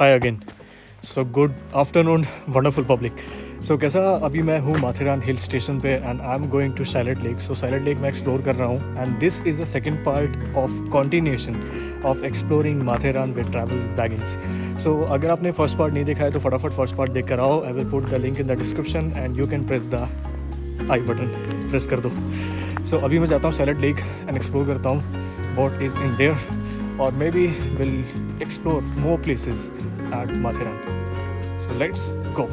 हाय again. So good afternoon wonderful public. So कैसा, अभी मैं हूँ माथेरान हिल स्टेशन पे and I am going to Charlotte lake. So Charlotte lake मैं explore कर रहा हूँ and this is the second part of continuation of exploring Matheran with travel baggings. So अगर आपने फर्स्ट पार्ट नहीं देखा है तो फटाफट फर्स्ट पार्ट देख कर आओ। I will put the link in the description and you can press the I button, press कर दो। सो अभी मैं जाता हूँ सैलेड लेक एंड एक्सप्लोर करता हूँ वॉट इज़ इन देयर, और may be will explore more places at Mathiran. So let's go.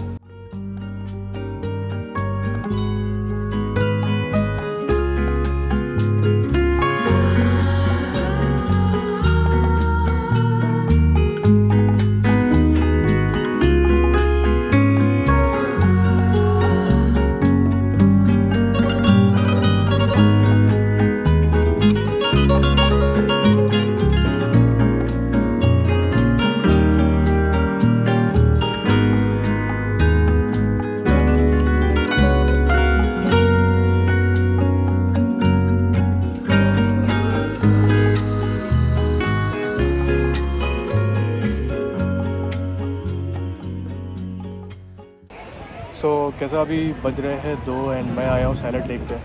सो कैसा, अभी बज रहे हैं 2 एंड मैं आया हूँ सैलेड लेक पे।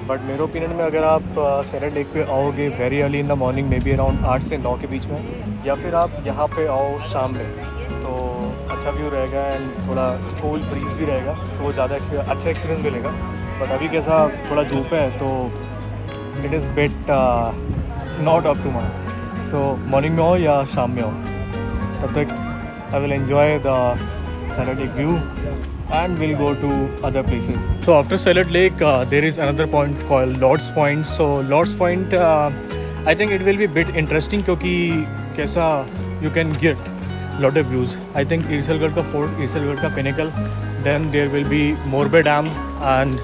बट मेरे ओपिनियन में अगर आप सैलेड लेक पे आओगे very early in the morning, may be around 8 से 9 के बीच में, या फिर आप यहाँ पे आओ शाम में, तो अच्छा व्यू रहेगा एंड थोड़ा कूल ब्रीज भी रहेगा, तो वो ज़्यादा अच्छा एक्सपीरियंस मिलेगा। बट अभी कैसा थोड़ा धूप है तो it is bet not up to my. So morning में आओ या शाम में आओ, तब तक I will enjoy the Charlotte lake view and we'll go to other places. So after Salad Lake there is another point called Lord's Point. So Lord's Point I think it will be a bit interesting क्योंकि कैसा you can get lot of views. I think ईसलगढ़ का fort, ईसलगढ़ का pinnacle, then there will be Morbe dam and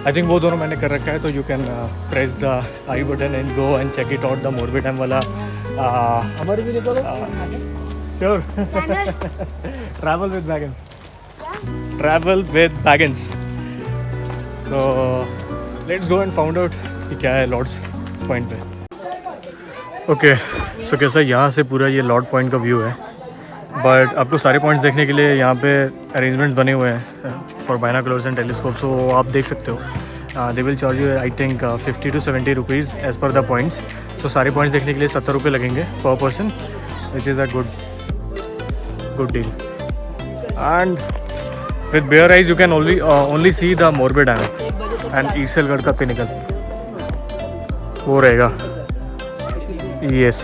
I think वो दोनों मैंने कर रखा है, तो you can press the I button and go and check it out, the Morbe dam वाला हमारे भी निकलो sure travel with Baggins. Travel with Baggins. So let's go and find out कि क्या है लॉर्ड्स पॉइंट पे। ओके, सो कैसा यहाँ से पूरा ये लॉर्ड पॉइंट का व्यू है, बट आपको सारे पॉइंट्स देखने के लिए यहाँ पे अरेंजमेंट्स बने हुए हैं for binoculars and telescope, so आप देख सकते हो। They will charge you I think 50 to 70 rupees as per the points. So सारे पॉइंट्स देखने के लिए 70 रुपये लगेंगे per person, which is a good deal. And with bare eyes you can only see the Morbe dam and Irshalgad का pinnacle, वो रहेगा। Yes,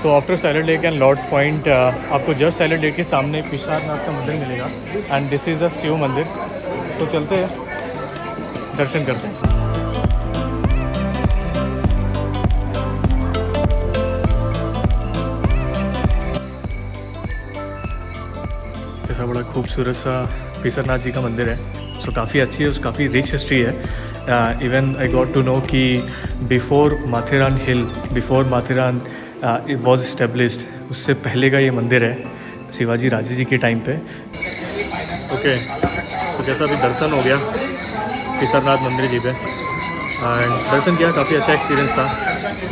so after Charlotte lake and Lord's point आपको जस्ट सैलेड लेक के सामने पिशारनाथ का मंदिर मिलेगा and this is a Shiv mandir. तो चलते हैं, दर्शन करते हैं। ऐसा बड़ा खूबसूरत सा पिशारनाथ जी का मंदिर है। सो काफ़ी अच्छी है, काफ़ी रिच हिस्ट्री है। Even I got to know कि before Matheran hill, before Matheran it was established, उससे पहले का ये मंदिर है शिवाजी राजे जी के टाइम पे। ओके, तो जैसा अभी दर्शन हो गया पिशारनाथ मंदिर जी पे एंड दर्शन किया, काफ़ी अच्छा एक्सपीरियंस था।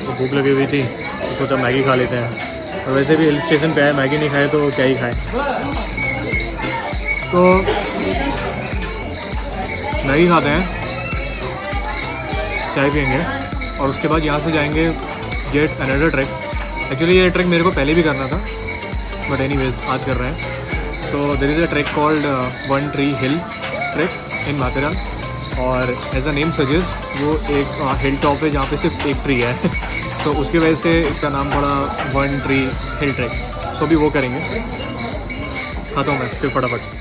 तो भूख लगी हुई थी तो सोचा मैगी खा लेते हैं, और वैसे भी हिल स्टेशन पे आए, मैगी नहीं खाए तो क्या ही खाएँ। तो मैगी खाते हैं, चाय पियेंगे और उसके बाद यहाँ से जाएंगे गेट अनदर ट्रैक। एक्चुअली ये ट्रैक मेरे को पहले भी करना था, बट एनीवेज आज कर रहे हैं। So there is a track called one tree hill track in Matheran, और एज अ नेम सजेस्ट वो एक हिल टॉप है जहाँ पे सिर्फ एक ट्री है तो उसकी वजह से इसका नाम पड़ा वन ट्री हिल ट्रैक। सो भी वो करेंगे, खाता हूँ मैं फिर फटाफट।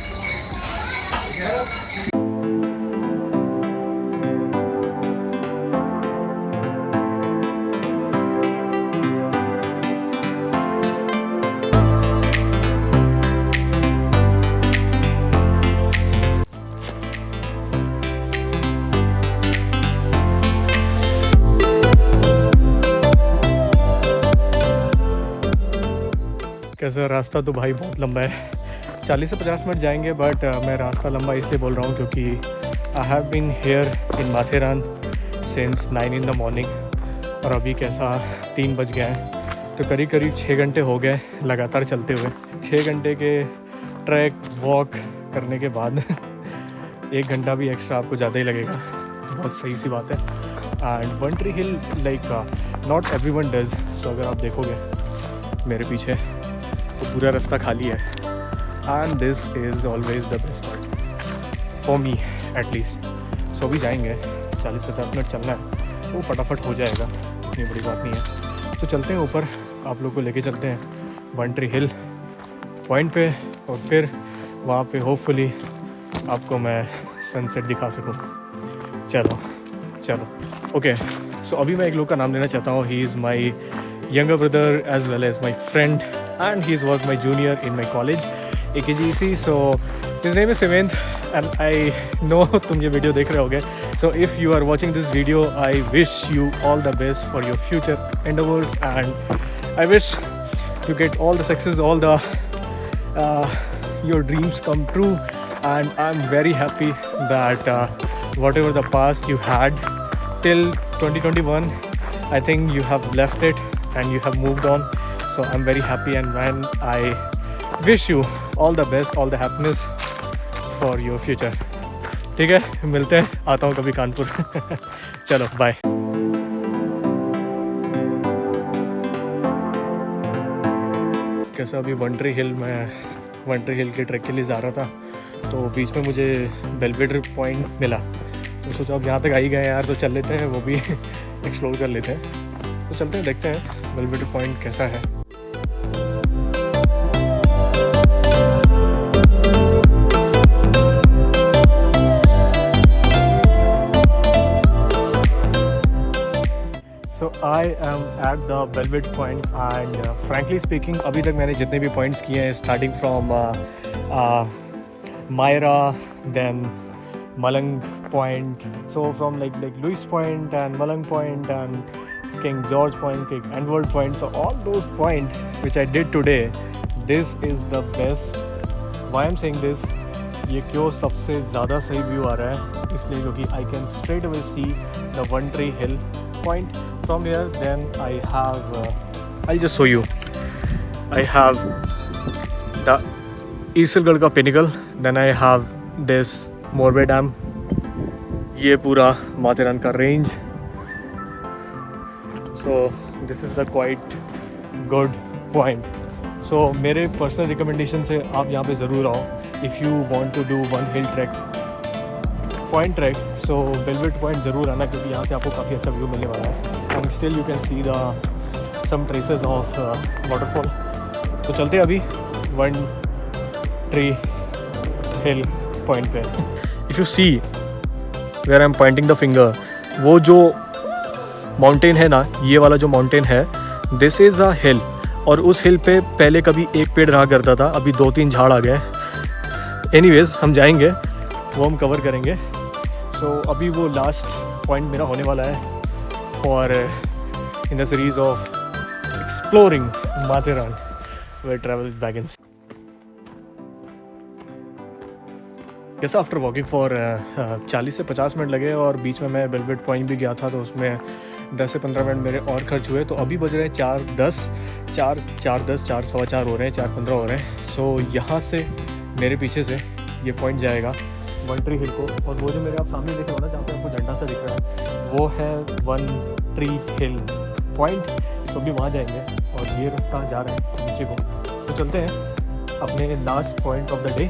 कैसा रास्ता तो भाई बहुत लंबा है, 40 से 50 मिनट जाएंगे, बट मैं रास्ता लंबा इसलिए बोल रहा हूँ क्योंकि I have been here in Matheran since 9 in the morning और अभी कैसा 3 बज गए हैं, तो करीब करीब 6 घंटे हो गए लगातार चलते हुए। 6 घंटे के ट्रैक वॉक करने के बाद 1 घंटा भी एक्स्ट्रा आपको ज़्यादा ही लगेगा, बहुत सही सी बात है। And one tree hill like not everyone does. So अगर आप देखोगे मेरे पीछे तो पूरा रास्ता खाली है, and this is always the best part for me at least. So अभी जाएंगे, 40-50 मिनट चलना है, वो फटाफट हो जाएगा, इतनी बड़ी बात नहीं है। तो चलते हैं ऊपर, आप लोग को लेके चलते हैं वन ट्री हिल पॉइंट पे, और फिर वहाँ पे होपफुली आपको मैं सनसेट दिखा सकूँ। चलो चलो ओके। सो अभी मैं एक लोग का नाम लेना चाहता हूँ। He is my younger brother as well as my friend, and he is was my junior in my college AKGC। So his name is Shivant, and I know तुम ये वीडियो देख रहे होगे। So if you are watching this video, I wish you all the best for your future endeavors, and I wish you get all the success, all the your dreams come true, and I'm very happy that whatever the past you had till 2021, I think you have left it and you have moved on. So I'm very happy, and when I wish you all the best, all the happiness for your future. ठीक है, मिलते हैं, आता हूँ कभी कानपुर। चलो bye. कैसा अभी वन ट्री हिल के ट्रैक के लिए जा रहा था, तो बीच में मुझे बेलवेडर पॉइंट मिला, तो सोचा अब यहाँ तक आ ही गए यार, तो चल लेते हैं, वो भी एक्सप्लोर कर लेते हैं। तो चलते हैं, देखते हैं बेलवेडर पॉइंट कैसा है। So I am at the Velvet Point, and frankly speaking, अभी तक मैंने जितने भी पॉइंट्स किए हैं, स्टार्टिंग फ्रॉम मायरा, then Malang point, so from like Louisa point and Malang point and King George point, King Edward point, so all those point which I did today, this is the best. Why I am saying this, ये क्यों सबसे ज़्यादा सही view आ रहा है, इसलिए क्योंकि I can straight away see the one tree hill point from here. Then I have I'll just show you. I have the ईसलगढ़ का pinnacle, then I have this Morbe dam, ये पूरा माथेरान का range. So this is the quite good point. So मेरे personal recommendation से आप यहाँ पे ज़रूर आओ if you want to do one hill trek, point trek. So velvet point ज़रूर आना, क्योंकि यहाँ से आपको काफ़ी अच्छा व्यू मिलने वाला है, and still you can see the some traces of waterfall. तो चलते हैं अभी वन ट्री हिल पॉइंट पे। If you see where I am pointing the finger, वो जो माउंटेन है ना, ये वाला जो माउंटेन है, दिस इज़ अ हिल, और उस हिल पे पहले कभी एक पेड़ रहा करता था, अभी 2-3 झाड़ आ गए। एनीवेज हम जाएंगे, वो हम कवर करेंगे। तो अभी वो लास्ट पॉइंट मेरा होने वाला है for in the series of exploring Matheran where travel begins. कैसा आफ्टर वॉकिंग फॉर 40 से 50 मिनट लगे, और बीच में मैं वेलवेट पॉइंट भी गया था, तो उसमें 10 से 15 मिनट मेरे और खर्च हुए। तो अभी बज रहे हैं 4:10, 4:15 हो रहे हैं, 4:15 हो रहे हैं। सो यहाँ से मेरे पीछे से ये पॉइंट जाएगा वन ट्री हिल को, और वो जो मेरे आप सामने देख रहे हो ना, जहाँ पे आपको झंडा सा दिख रहा है, वो है वन ट्री हिल पॉइंट। तो अभी वहाँ जाएंगे, और ये रास्ता जा रहा है नीचे को। तो चलते हैं अपने last point of the day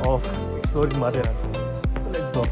of exploring Matheran. Let's go.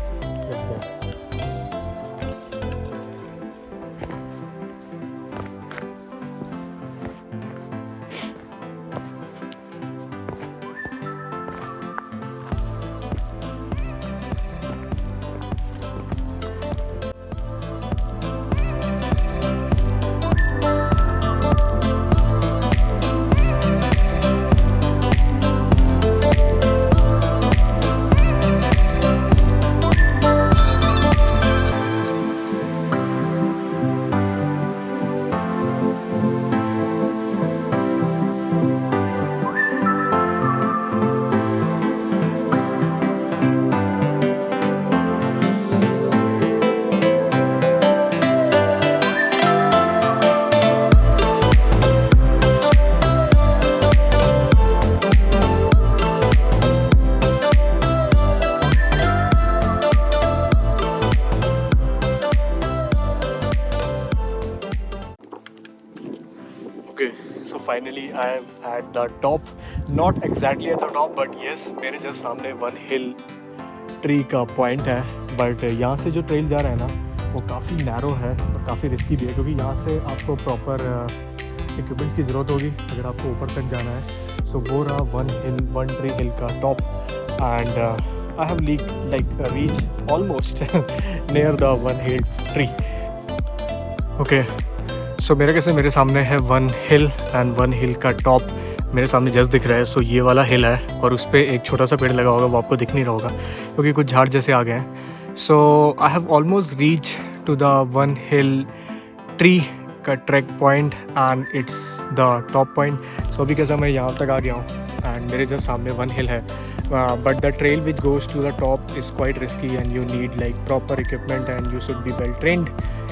So finally I am at the top, not exactly at the top but yes, मेरे जस्ट सामने वन हिल ट्री का पॉइंट है। बट यहाँ से जो ट्रेल जा रहा है ना वो काफ़ी नैरो है और काफ़ी रिस्की भी है, क्योंकि यहाँ से आपको प्रॉपर इक्विपमेंट्स की ज़रूरत होगी अगर आपको ऊपर तक जाना है। सो वो रहा वन ट्री हिल का top and I have reach almost near the one hill tree. Okay, so मेरे सामने है one hill and one hill का टॉप मेरे सामने जस्ट दिख रहा है। सो ये वाला हिल है और उस पर एक छोटा सा पेड़ लगा होगा, वो आपको दिख नहीं रहा होगा क्योंकि कुछ झाड़ जैसे आ गए हैं। So I have almost reach to the one hill tree का track point and it's the top point. So अभी कैसा मैं यहाँ तक आ गया हूँ एंड मेरे जस्ट सामने वन हिल है, but the trail which goes to the top is quite risky and you need like proper equipment and you should be well trained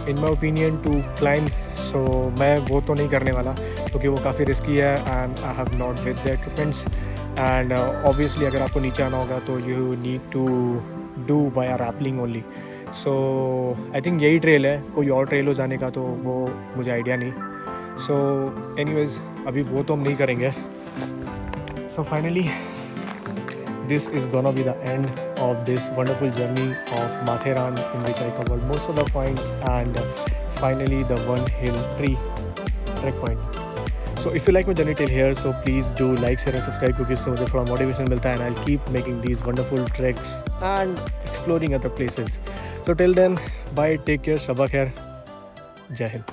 in my opinion to climb. So मैं वो तो नहीं करने वाला क्योंकि वो काफ़ी रिस्की है and I have not with the equipments and obviously अगर आपको नीचे आना होगा तो you need to do by rappelling only. So I think यही ट्रेल है, कोई और ट्रेल हो जाने का तो वो मुझे आइडिया नहीं। सो एनीवेज अभी वो तो हम नहीं करेंगे। So finally this is gonna be the end of this wonderful journey of Matheran, in which I covered most of the points and finally the one hill tree trek point. So if you like my journey till here, so please do like, share and subscribe क्योंकि इससे मुझे थोड़ा motivation मिलता है and I'll keep making these wonderful treks and exploring other places. So till then, bye, take care, शब्बा खैर, जय हिंद।